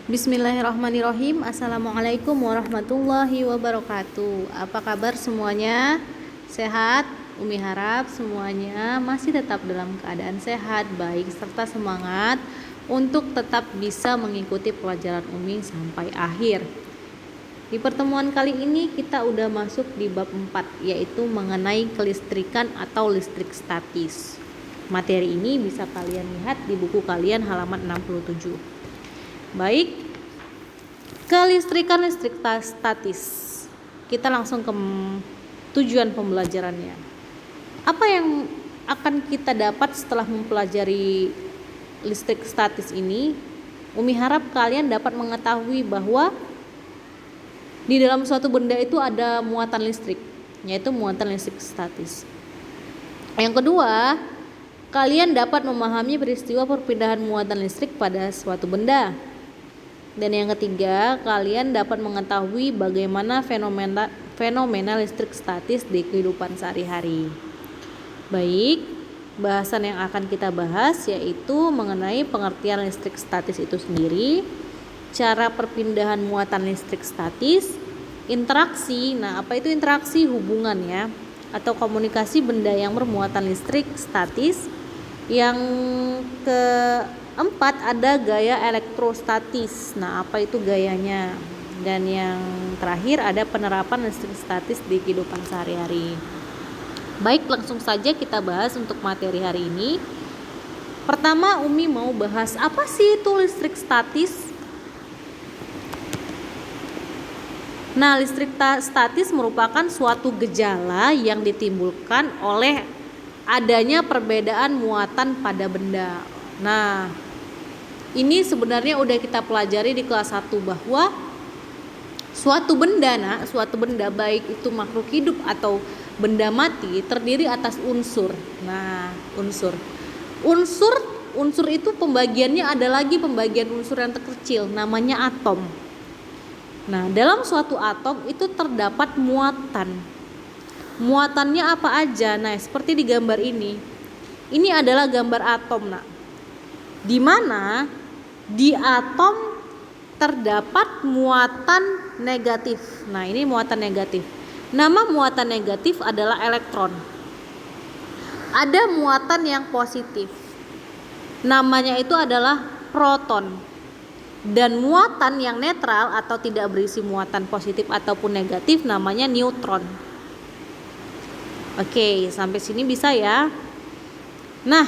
Bismillahirrahmanirrahim. Assalamualaikum warahmatullahi wabarakatuh. Apa kabar semuanya? Sehat? Umi harap semuanya masih tetap dalam keadaan sehat, baik, serta semangat untuk tetap bisa mengikuti pelajaran Umi sampai akhir. Di pertemuan kali ini kita udah masuk di bab 4, yaitu mengenai kelistrikan atau listrik statis. Materi ini bisa kalian lihat di buku kalian halaman 67. Baik, kelistrikan listrik statis. Kita langsung ke tujuan pembelajarannya. Apa yang akan kita dapat setelah mempelajari listrik statis ini? Umi harap kalian dapat mengetahui bahwa di dalam suatu benda itu ada muatan listrik, yaitu muatan listrik statis. Yang kedua, kalian dapat memahami peristiwa perpindahan muatan listrik pada suatu benda. Dan yang ketiga, kalian dapat mengetahui bagaimana fenomena listrik statis di kehidupan sehari-hari. Baik, bahasan yang akan kita bahas yaitu mengenai pengertian listrik statis itu sendiri, cara perpindahan muatan listrik statis, interaksi. Nah, apa itu interaksi? Hubungan ya, atau komunikasi benda yang bermuatan listrik statis. Yang keempat ada gaya elektrostatis. Nah, apa itu gayanya? Dan yang terakhir ada penerapan listrik statis di kehidupan sehari-hari. Baik, langsung saja kita bahas untuk materi hari ini. Pertama, Umi mau bahas apa sih itu listrik statis? Nah, listrik statis merupakan suatu gejala yang ditimbulkan oleh adanya perbedaan muatan pada benda. Nah, ini sebenarnya udah kita pelajari di kelas 1 bahwa suatu benda baik itu makhluk hidup atau benda mati terdiri atas unsur. Nah, unsur itu pembagiannya ada lagi pembagian unsur yang terkecil, namanya atom. Nah, dalam suatu atom itu terdapat muatan. Muatannya apa aja? Nah, seperti di gambar ini. Ini adalah gambar atom, nak. Di mana di atom terdapat muatan negatif. Nah, ini muatan negatif. Nama muatan negatif adalah elektron. Ada muatan yang positif. Namanya itu adalah proton. Dan muatan yang netral atau tidak berisi muatan positif ataupun negatif namanya neutron. Oke, sampai sini bisa ya. Nah,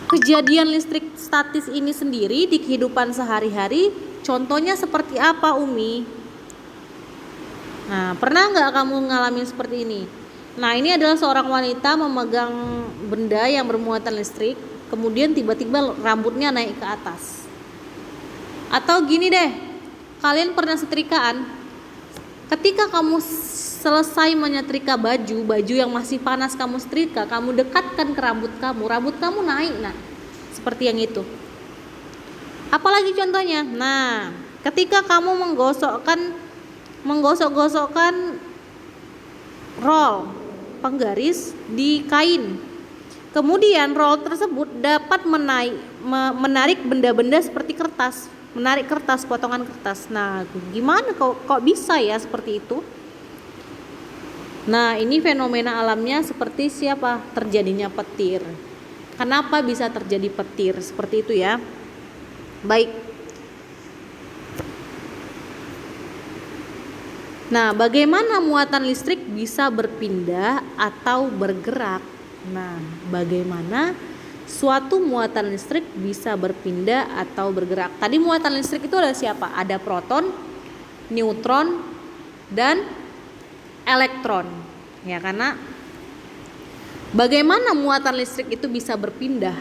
kejadian listrik statis ini sendiri di kehidupan sehari-hari contohnya seperti apa, Umi? Nah, pernah nggak kamu ngalamin seperti ini? Nah, ini adalah seorang wanita memegang benda yang bermuatan listrik, kemudian tiba-tiba rambutnya naik ke atas. Atau gini deh, kalian pernah setrikaan? Ketika kamu selesai menyetrika baju yang masih panas kamu setrika, kamu dekatkan ke rambut kamu naik, nah seperti yang itu. Apalagi contohnya? Nah, ketika kamu menggosok-gosokkan roll penggaris di kain, kemudian roll tersebut dapat menarik benda-benda seperti kertas, potongan kertas. Nah, gimana kok bisa ya seperti itu? Nah, ini fenomena alamnya seperti siapa? Terjadinya petir. Kenapa bisa terjadi petir? Seperti itu ya. Baik. Nah, bagaimana muatan listrik bisa berpindah atau bergerak? Nah, bagaimana suatu muatan listrik bisa berpindah atau bergerak? Tadi muatan listrik itu ada siapa? Ada proton, neutron, dan elektron. Ya, karena bagaimana muatan listrik itu bisa berpindah?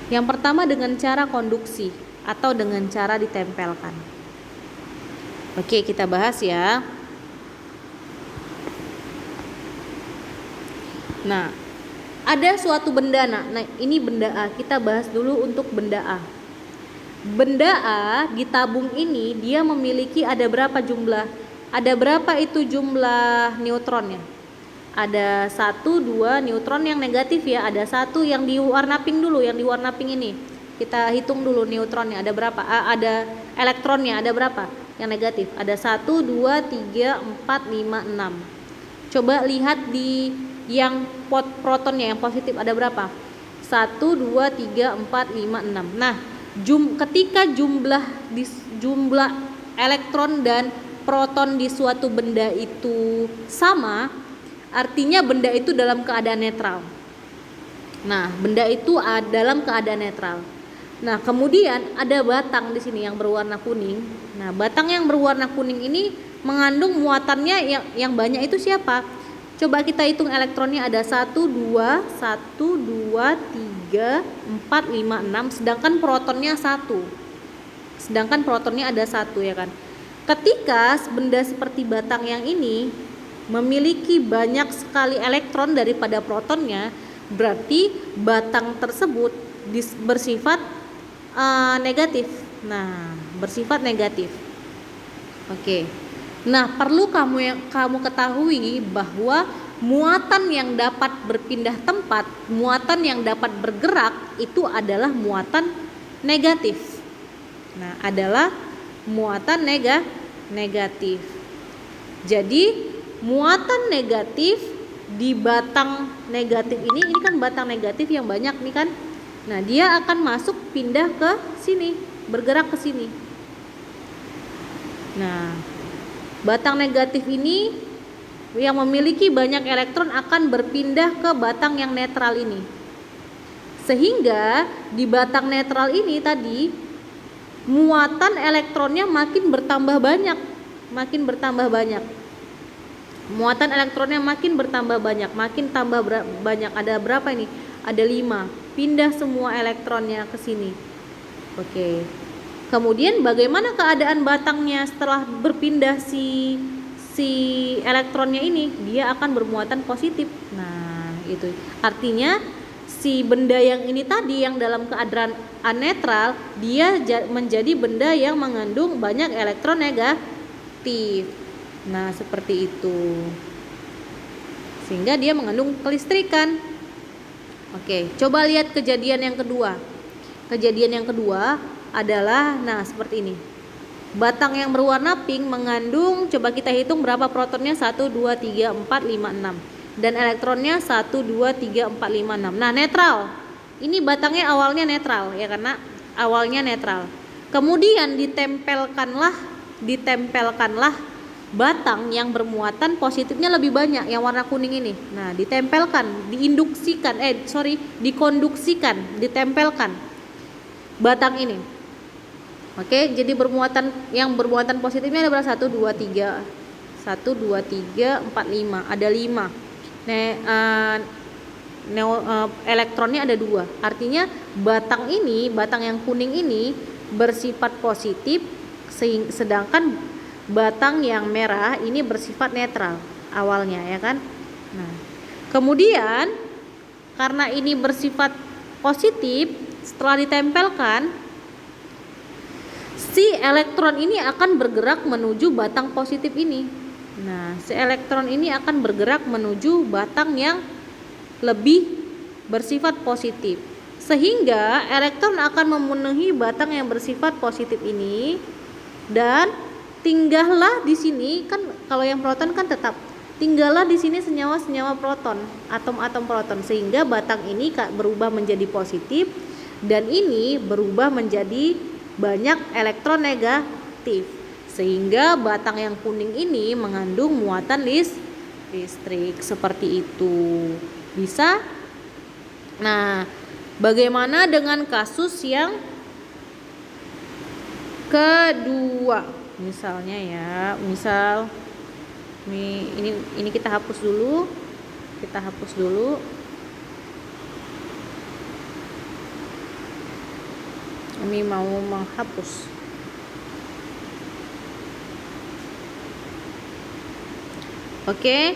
Yang pertama dengan cara konduksi atau dengan cara ditempelkan. Oke, kita bahas ya. Nah, ada suatu benda. Nah, ini benda A. Kita bahas dulu untuk benda A. Benda A di tabung ini dia memiliki ada berapa jumlah? Ada berapa itu jumlah neutronnya? Ada 1, 2 neutron yang negatif ya. Ada 1 yang di warna pink dulu, yang di warna pink ini. Kita hitung dulu neutronnya ada berapa, ada elektronnya ada berapa yang negatif. Ada 1, 2, 3, 4, 5, 6. Coba lihat di yang protonnya yang positif ada berapa? 1, 2, 3, 4, 5, 6. Nah, ketika jumlah elektron dan proton di suatu benda itu sama, artinya benda itu dalam keadaan netral. Nah, benda itu dalam keadaan netral. Nah, kemudian ada batang di sini yang berwarna kuning. Nah, batang yang berwarna kuning ini mengandung muatannya yang banyak itu siapa? Coba kita hitung elektronnya ada 1, 2, 3, 4, 5, 6, sedangkan protonnya 1. Sedangkan protonnya ada 1 ya kan. Ketika benda seperti batang yang ini memiliki banyak sekali elektron daripada protonnya, berarti batang tersebut bersifat negatif. Nah, bersifat negatif. Oke. Nah, perlu kamu ketahui bahwa muatan yang dapat berpindah tempat, muatan yang dapat bergerak itu adalah muatan negatif. Nah, adalah muatan negatif. Jadi, muatan negatif di batang negatif ini kan batang negatif yang banyak nih kan. Nah, dia akan masuk pindah ke sini, bergerak ke sini. Nah, batang negatif ini yang memiliki banyak elektron akan berpindah ke batang yang netral ini. Sehingga di batang netral ini tadi muatan elektronnya makin bertambah banyak. Muatan elektronnya makin bertambah banyak, makin tambah banyak. Ada berapa ini? Ada 5. Pindah semua elektronnya ke sini. Oke. Kemudian bagaimana keadaan batangnya setelah berpindah si elektronnya ini? Dia akan bermuatan positif. Nah, itu. Artinya si benda yang ini tadi yang dalam keadaan netral, dia menjadi benda yang mengandung banyak elektron negatif. Nah, seperti itu. Sehingga dia mengandung kelistrikan. Oke, coba lihat kejadian yang kedua. Kejadian yang kedua adalah seperti ini. Batang yang berwarna pink mengandung, coba kita hitung berapa protonnya, 1, 2, 3, 4, 5, 6. Dan elektronnya 1, 2, 3, 4, 5, 6. Nah, netral. Ini batangnya awalnya netral ya, karena awalnya netral. Kemudian ditempelkanlah batang yang bermuatan positifnya lebih banyak, yang warna kuning ini. Nah, ditempelkan batang ini. Oke, jadi yang bermuatan positifnya ada berapa? 1, 2, 3. 1, 2, 3, 4, 5. Ada 5. Elektronnya ada 2. Artinya batang yang kuning ini bersifat positif, sedangkan batang yang merah ini bersifat netral awalnya ya kan. Nah, kemudian karena ini bersifat positif, setelah ditempelkan si elektron ini akan bergerak menuju batang positif ini. Nah, si elektron ini akan bergerak menuju batang yang lebih bersifat positif, sehingga elektron akan memenuhi batang yang bersifat positif ini. Dan tinggallah di sini kan, kalau yang proton kan tetap tinggallah di sini senyawa-senyawa proton, atom-atom proton, sehingga batang ini berubah menjadi positif dan ini berubah menjadi banyak elektron negatif, sehingga batang yang kuning ini mengandung muatan listrik seperti itu. Bisa? Nah, bagaimana dengan kasus yang kedua? Misalnya ini kita hapus dulu. Kami mau menghapus. Oke.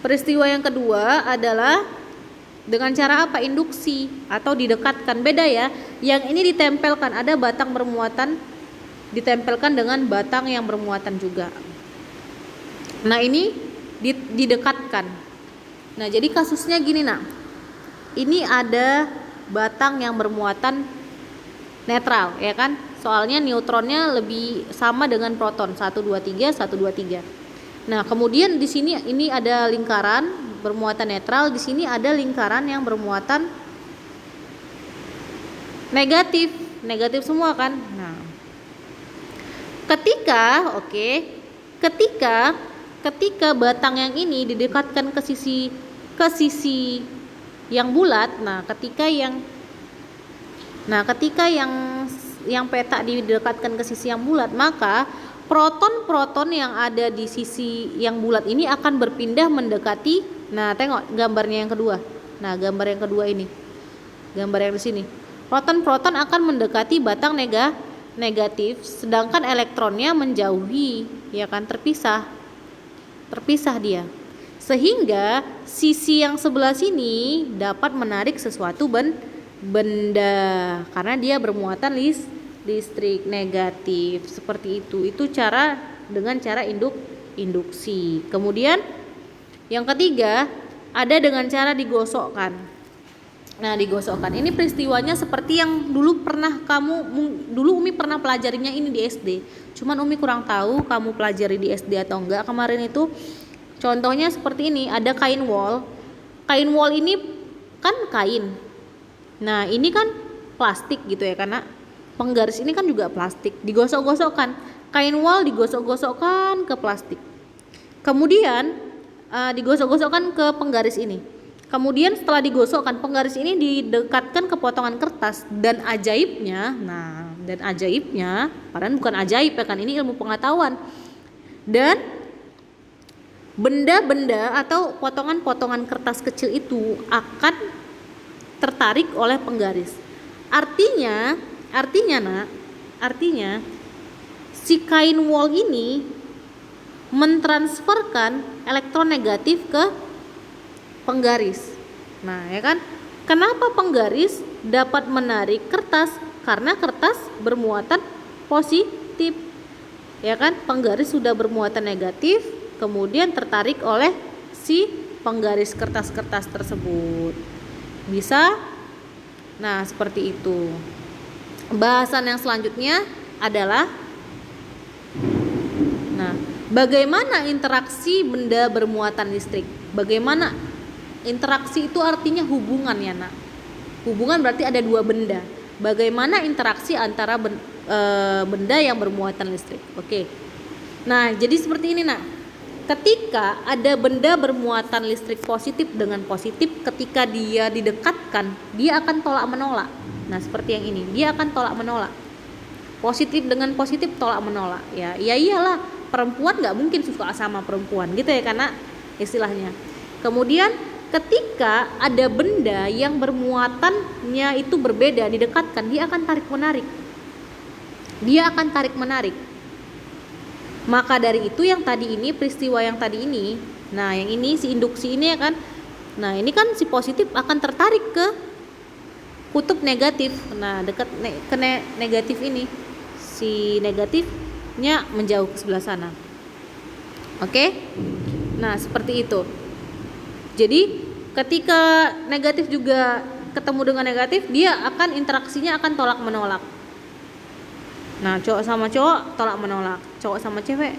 Peristiwa yang kedua adalah dengan cara apa? Induksi atau didekatkan. Beda ya. Yang ini ditempelkan, ada batang bermuatan ditempelkan dengan batang yang bermuatan juga. Nah, ini didekatkan. Nah, jadi kasusnya gini, Ini ada batang yang bermuatan netral, ya kan? Soalnya neutronnya lebih sama dengan proton, 1 2 3 1 2 3. Nah, kemudian di sini ini ada lingkaran bermuatan netral, di sini ada lingkaran yang bermuatan negatif, negatif semua kan? Nah, ketika batang yang ini didekatkan ke sisi yang bulat, ketika yang petak didekatkan ke sisi yang bulat, maka proton-proton yang ada di sisi yang bulat ini akan berpindah mendekati. Nah, tengok gambarnya yang kedua. Nah, gambar yang kedua ini. Gambar yang di sini. Proton-proton akan mendekati batang negatif, sedangkan elektronnya menjauhi, ya kan, terpisah dia. Sehingga sisi yang sebelah sini dapat menarik sesuatu benda karena dia bermuatan listrik negatif, seperti itu. Itu dengan cara induksi. Kemudian yang ketiga ada dengan cara digosokkan. Nah, digosokkan ini peristiwanya seperti yang dulu Umi pernah pelajarinya ini di SD. Cuman Umi kurang tahu kamu pelajari di SD atau enggak. Kemarin itu contohnya seperti ini, ada kain wol. Kain wol ini kan kain. Nah, ini kan plastik gitu ya, karena penggaris ini kan juga plastik. Digosok-gosokkan. Kain wol digosok-gosokkan ke plastik. Kemudian digosok-gosokkan ke penggaris ini. Kemudian setelah digosokkan, penggaris ini didekatkan ke potongan kertas, dan ajaibnya, padahal bukan ajaib ya kan, ini ilmu pengetahuan. Dan benda-benda atau potongan-potongan kertas kecil itu akan tertarik oleh penggaris. Artinya si kain wol ini mentransferkan elektron negatif ke penggaris. Nah, ya kan? Kenapa penggaris dapat menarik kertas? Karena kertas bermuatan positif. Ya kan? Penggaris sudah bermuatan negatif, kemudian tertarik oleh si penggaris kertas-kertas tersebut. Bisa? Nah, seperti itu. Bahasan yang selanjutnya adalah bagaimana interaksi benda bermuatan listrik? Bagaimana interaksi itu artinya hubungan ya, Nak. Hubungan berarti ada dua benda. Bagaimana interaksi antara benda yang bermuatan listrik? Oke. Nah, jadi seperti ini, Nak. Ketika ada benda bermuatan listrik positif dengan positif, ketika dia didekatkan, dia akan tolak menolak. Nah, seperti yang ini, dia akan tolak menolak. Positif dengan positif tolak menolak. Ya iyalah, perempuan nggak mungkin suka sama perempuan gitu ya, karena istilahnya. Kemudian ketika ada benda yang bermuatannya itu berbeda didekatkan, dia akan tarik menarik. Maka dari itu yang tadi ini, peristiwa yang tadi ini, nah yang ini si induksi ini ya kan, nah ini kan si positif akan tertarik ke kutub negatif. Nah, dekat ke negatif ini, si negatifnya menjauh ke sebelah sana. Oke? Nah, seperti itu. Jadi ketika negatif juga ketemu dengan negatif, dia akan interaksinya akan tolak menolak. Nah, cowok sama cowok tolak menolak, cowok sama cewek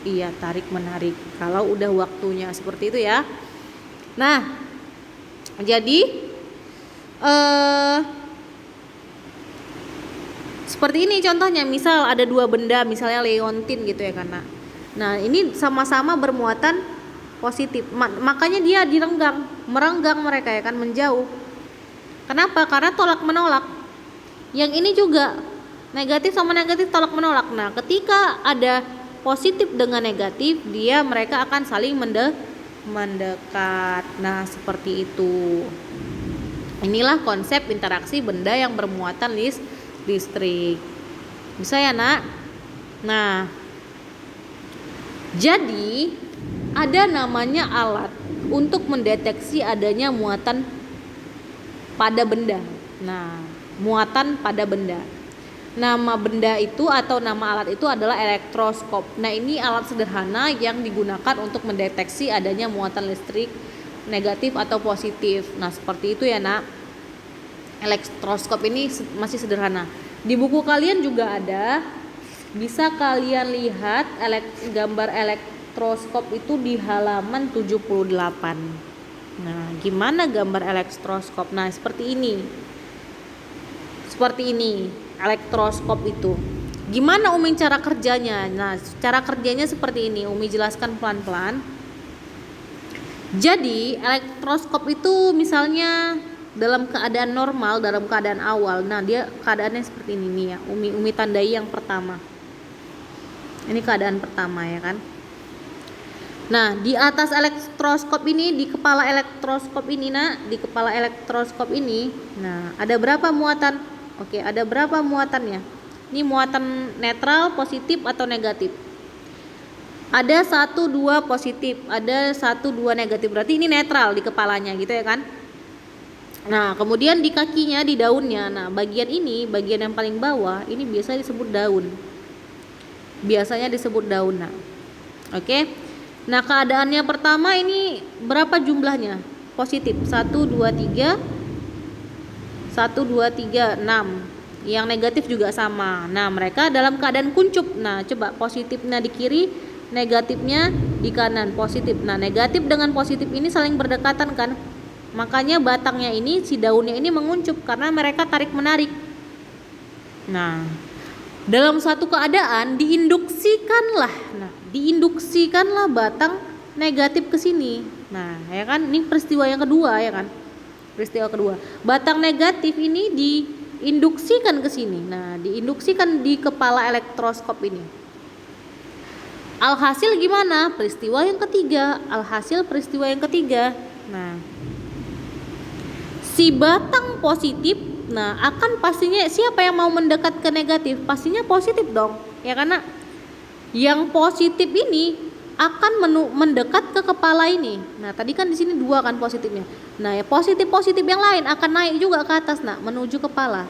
iya tarik menarik kalau udah waktunya, seperti itu ya. Nah, jadi seperti ini contohnya, misal ada dua benda, misalnya leontin gitu ya, karena nah ini sama-sama bermuatan positif, makanya dia merenggang mereka ya kan, menjauh. Kenapa? Karena tolak menolak. Yang ini juga negatif sama negatif tolak menolak. Nah, ketika ada positif dengan negatif, mereka akan saling mendekat. Nah, seperti itu. Inilah konsep interaksi benda yang bermuatan listrik. Bisa ya, Nak? Nah, jadi ada namanya alat untuk mendeteksi adanya muatan pada benda. Nah, muatan pada benda. Nama benda itu atau nama alat itu adalah elektroskop. Nah, ini alat sederhana yang digunakan untuk mendeteksi adanya muatan listrik negatif atau positif. Nah, seperti itu ya, Nak. Elektroskop ini masih sederhana. Di buku kalian juga ada, bisa kalian lihat gambar elektroskop itu di halaman 78. Nah, gimana gambar elektroskop? Nah, seperti ini. Seperti ini, elektroskop itu. Gimana Umi cara kerjanya? Nah, cara kerjanya seperti ini. Umi jelaskan pelan-pelan. Jadi, elektroskop itu misalnya dalam keadaan normal, dalam keadaan awal. Nah, dia keadaannya seperti ini nih ya. Umi tandai yang pertama. Ini keadaan pertama ya kan. Nah, di atas elektroskop ini, di kepala elektroskop ini, di kepala elektroskop ini, nah, ada berapa muatan? Oke, ada berapa muatannya? Ini muatan netral, positif atau negatif? Ada 1, 2 positif, ada 1, 2 negatif. Berarti ini netral di kepalanya gitu ya kan? Nah, kemudian di kakinya, di daunnya. Nah, bagian ini, bagian yang paling bawah, ini biasanya disebut daun. Biasanya disebut daun. Nah, oke. Nah, keadaannya pertama ini berapa jumlahnya? Positif. 1, 2, 3. 1, 2, 3, 6. Yang negatif juga sama. Nah, mereka dalam keadaan kuncup. Nah, coba positifnya di kiri, negatifnya di kanan, positif. Nah, negatif dengan positif ini saling berdekatan kan? Makanya batangnya ini, si daunnya ini menguncup karena mereka tarik menarik. Nah, dalam suatu keadaan diinduksikanlah batang negatif ke sini. Nah, ya kan, ini peristiwa yang kedua ya kan. Peristiwa kedua. Batang negatif ini diinduksikan ke sini. Nah, diinduksikan di kepala elektroskop ini. Alhasil gimana? Peristiwa yang ketiga. Nah, si batang positif, nah akan pastinya siapa yang mau mendekat ke negatif? Pastinya positif dong, ya karena yang positif ini akan mendekat ke kepala ini. Nah, tadi kan di sini 2 kan positifnya. Nah, ya positif yang lain akan naik juga ke atas, nah menuju kepala.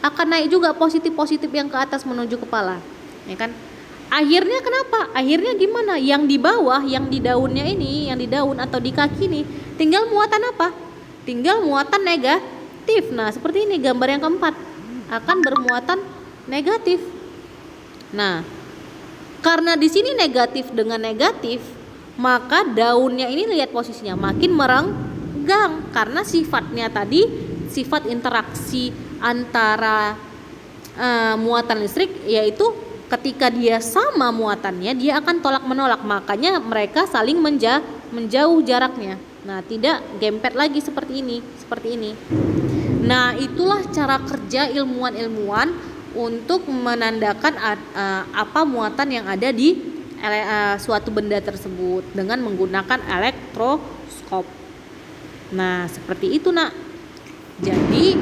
Akan naik juga positif yang ke atas menuju kepala, ya kan? Akhirnya kenapa? Akhirnya gimana? Yang di bawah, yang di daunnya ini, yang di daun atau di kaki ini, tinggal muatan apa? Tinggal muatan negatif. Nah, seperti ini gambar yang keempat, akan bermuatan negatif. Nah, karena di sini negatif dengan negatif, maka daunnya ini lihat posisinya makin merenggang karena sifatnya tadi, sifat interaksi antara muatan listrik, yaitu ketika dia sama muatannya, dia akan tolak menolak. Makanya mereka saling menjauh jaraknya. Nah, tidak gempet lagi seperti ini. Nah, itulah cara kerja ilmuwan untuk menandakan apa muatan yang ada di suatu benda tersebut dengan menggunakan elektroskop. Nah, seperti itu, Nak. Jadi,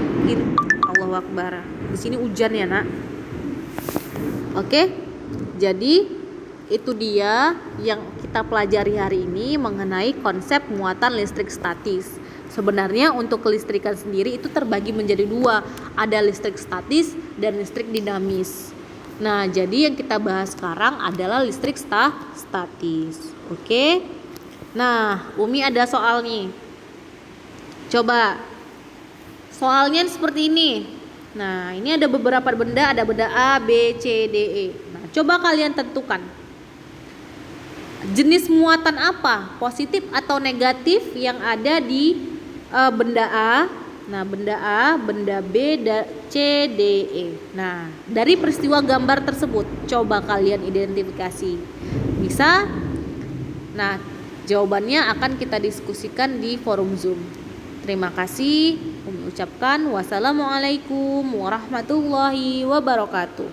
Allahu Akbar. Di sini hujan ya, Nak. Oke, jadi itu dia yang kita pelajari hari ini mengenai konsep muatan listrik statis. Sebenarnya untuk kelistrikan sendiri itu terbagi menjadi 2, ada listrik statis dan listrik dinamis. Nah, jadi yang kita bahas sekarang adalah listrik statis. Oke. Nah, Umi ada soal nih. Coba soalnya seperti ini. Nah, ini ada beberapa benda, ada benda A, B, C, D, E. Nah, coba kalian tentukan jenis muatan apa, positif atau negatif yang ada di benda A. Nah, benda A, benda B, C, D, E. Nah, dari peristiwa gambar tersebut, coba kalian identifikasi. Bisa? Nah, jawabannya akan kita diskusikan di forum Zoom. Terima kasih. Umi ucapkan wassalamualaikum warahmatullahi wabarakatuh.